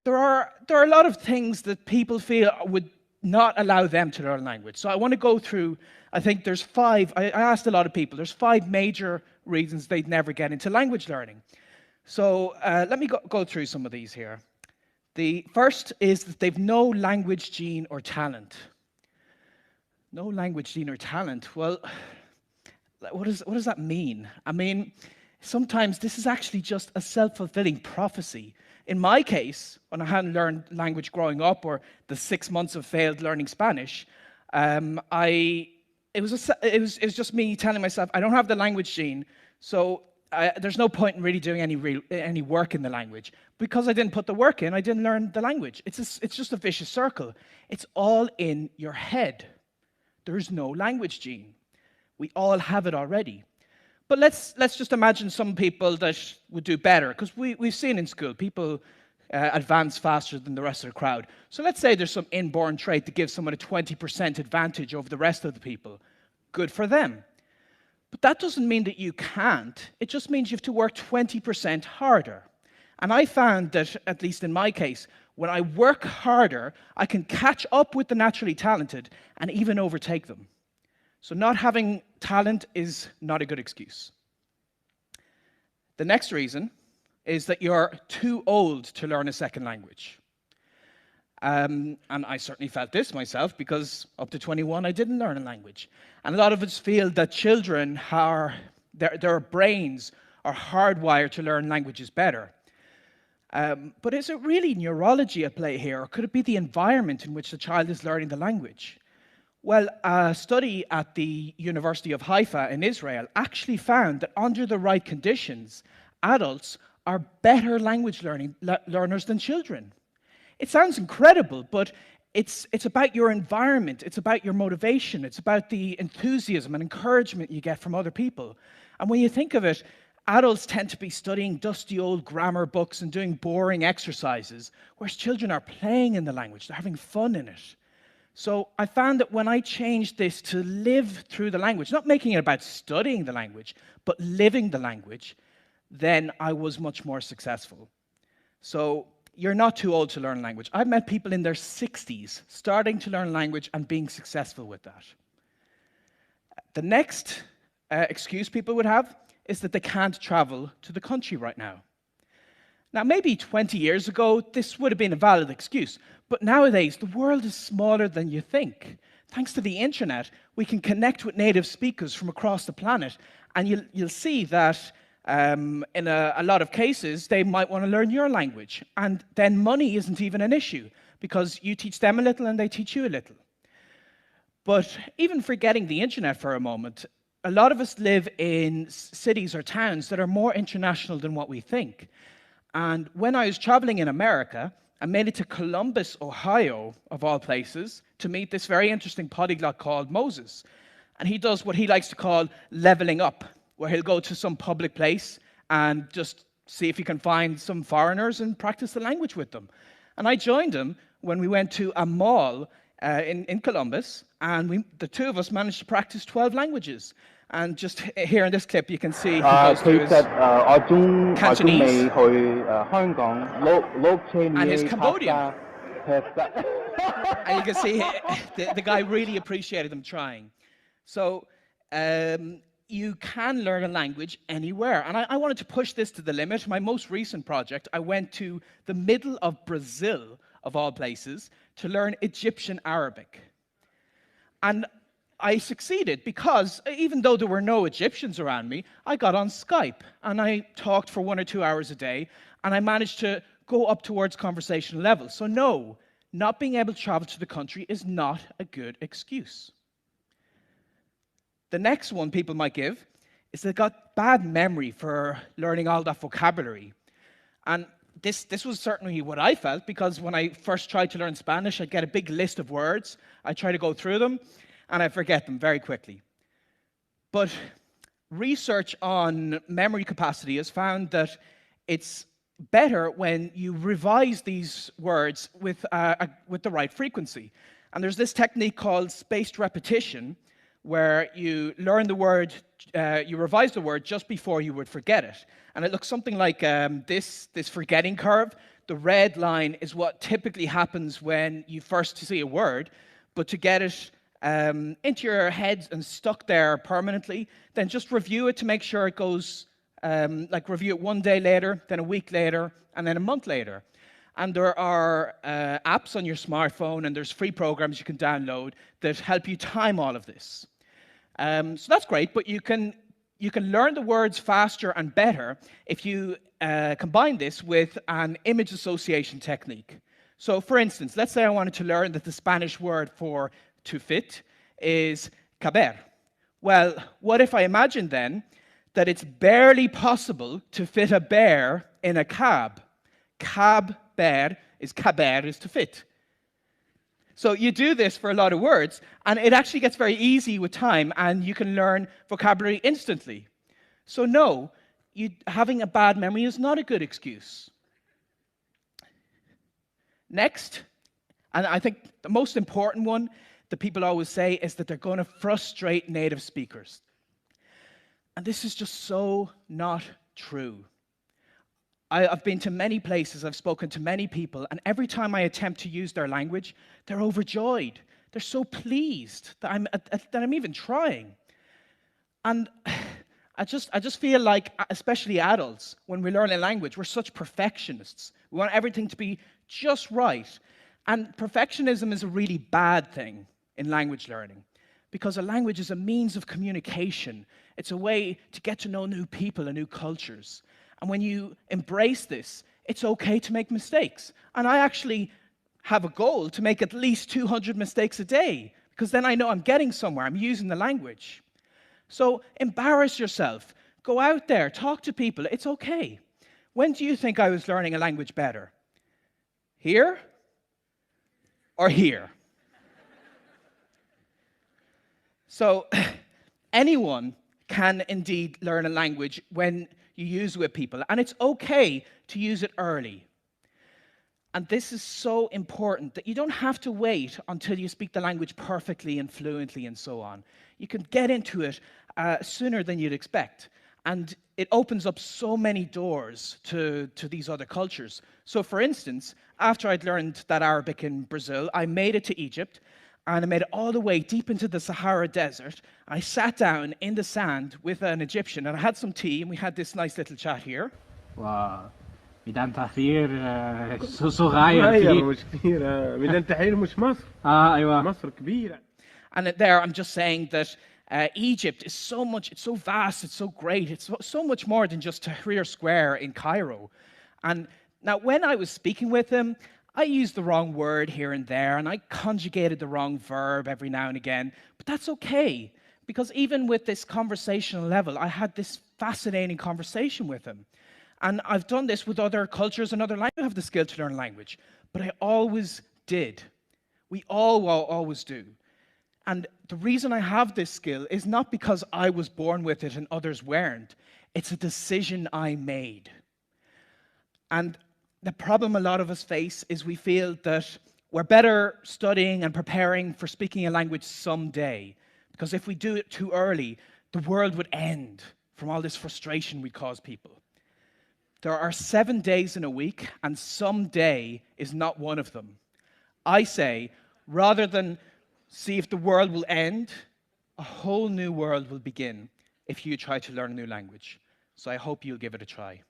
there are a lot of things that people feel would not allow them to learn language. So I want to go through, I think there's five, I asked a lot of people, there's 5 major reasons they'd never get into language learning. So let me go through some of these here. The first is that they've no language gene or talent. No language gene or talent. Well, what does that mean? I mean, sometimes this is actually just a self-fulfilling prophecy. In my case, when I hadn't learned language growing up, or the 6 months of failed learning Spanish, it was just me telling myself, I don't have the language gene, so there's no point in really doing any work in the language. Because I didn't put the work in, I didn't learn the language. It's just a vicious circle. It's all in your head. There's no language gene. We all have it already. But let's just imagine some people that would do better, because we've seen in school people advance faster than the rest of the crowd. So let's say there's some inborn trait that gives someone a 20% advantage over the rest of the people. Good for them. But that doesn't mean that you can't. It just means you have to work 20% harder. And I found that, at least in my case, when I work harder, I can catch up with the naturally talented and even overtake them. So not having talent is not a good excuse. The next reason is that you're too old to learn a second language. And I certainly felt this myself, because up to 21 I didn't learn a language. And a lot of us feel that children their brains are hardwired to learn languages better. But is it really neurology at play here, or could it be the environment in which the child is learning the language? Well, a study at the University of Haifa in Israel actually found that under the right conditions, adults are better language learners than children. It sounds incredible, but it's about your environment, it's about your motivation, it's about the enthusiasm and encouragement you get from other people. And when you think of it, adults tend to be studying dusty old grammar books and doing boring exercises, whereas children are playing in the language, they're having fun in it. So I found that when I changed this to live through the language, not making it about studying the language, but living the language, then I was much more successful. So you're not too old to learn language. I've met people in their 60s starting to learn language and being successful with that. The next excuse people would have is that they can't travel to the country right now. Now, maybe 20 years ago, this would have been a valid excuse, but nowadays, the world is smaller than you think. Thanks to the internet, we can connect with native speakers from across the planet, and you'll see that in a lot of cases, they might want to learn your language, and then money isn't even an issue, because you teach them a little and they teach you a little. But even forgetting the internet for a moment, a lot of us live in cities or towns that are more international than what we think. And when I was traveling in America, I made it to Columbus, Ohio, of all places, to meet this very interesting polyglot called Moses. And he does what he likes to call leveling up, where he'll go to some public place and just see if he can find some foreigners and practice the language with them. And I joined him when we went to a mall in Columbus, and the two of us managed to practice 12 languages. And just here in this clip, you can see he goes to his Cantonese and his Cambodian. And you can see the guy really appreciated them trying. So you can learn a language anywhere. And I wanted to push this to the limit. My most recent project, I went to the middle of Brazil, of all places, to learn Egyptian Arabic. And I succeeded because even though there were no Egyptians around me, I got on Skype and I talked for 1 or 2 hours a day, and I managed to go up towards conversational levels. So no, not being able to travel to the country is not a good excuse. The next one people might give is they've got bad memory for learning all that vocabulary. And this was certainly what I felt, because when I first tried to learn Spanish, I'd get a big list of words, I'd try to go through them, and I forget them very quickly. But research on memory capacity has found that it's better when you revise these words with the right frequency. And there's this technique called spaced repetition, where you learn the word, you revise the word just before you would forget it. And it looks something like this forgetting curve. the red line is what typically happens when you first see a word, but to get it into your head and stuck there permanently, then just review it to make sure it goes, like review it 1 day later, then a week later, and then a month later. And there are apps on your smartphone, and there's free programs you can download that help you time all of this. So that's great, but you can learn the words faster and better if you combine this with an image association technique. So for instance, let's say I wanted to learn that the Spanish word for to fit is caber. Well, what if I imagine then that it's barely possible to fit a bear in a cab? Caber is to fit. So you do this for a lot of words, and it actually gets very easy with time, and you can learn vocabulary instantly. So no, having a bad memory is not a good excuse. Next, and I think the most important one that people always say is that they're going to frustrate native speakers. And this is just so not true. I've been to many places, I've spoken to many people, and every time I attempt to use their language, they're overjoyed. They're so pleased that I'm even trying. And I just feel like, especially adults, when we learn a language, we're such perfectionists. We want everything to be just right. And perfectionism is a really bad thing in language learning, because a language is a means of communication. It's a way to get to know new people and new cultures. And when you embrace this, it's okay to make mistakes. And I actually have a goal to make at least 200 mistakes a day, because then I know I'm getting somewhere, I'm using the language. So embarrass yourself. Go out there, talk to people, it's okay. When do you think I was learning a language better? Here or here? So anyone can indeed learn a language when you use it with people, and it's okay to use it early. And this is so important that you don't have to wait until you speak the language perfectly and fluently and so on. You can get into it sooner than you'd expect. And it opens up so many doors to these other cultures. So for instance, after I'd learned that Arabic in Brazil, I made it to Egypt, and I made it all the way deep into the Sahara Desert. I sat down in the sand with an Egyptian, and I had some tea, and we had this nice little chat here. Wow. ميدان تحرير صغير مش كبير ميدان تحرير مش مصر ايوه مصر كبيرة. And there I'm just saying that Egypt is so much, it's so vast, it's so great, it's so much more than just Tahrir Square in Cairo. And now when I was speaking with him, I used the wrong word here and there, and I conjugated the wrong verb every now and again, but that's okay, because even with this conversational level, I had this fascinating conversation with him. And I've done this with other cultures and other languages. I have the skill to learn language, but I always did. We all always do. And the reason I have this skill is not because I was born with it and others weren't. It's a decision I made. And the problem a lot of us face is we feel that we're better studying and preparing for speaking a language someday, because if we do it too early, the world would end from all this frustration we cause people. There are 7 days in a week, and someday is not one of them. I say, rather than see if the world will end, a whole new world will begin if you try to learn a new language. So I hope you'll give it a try.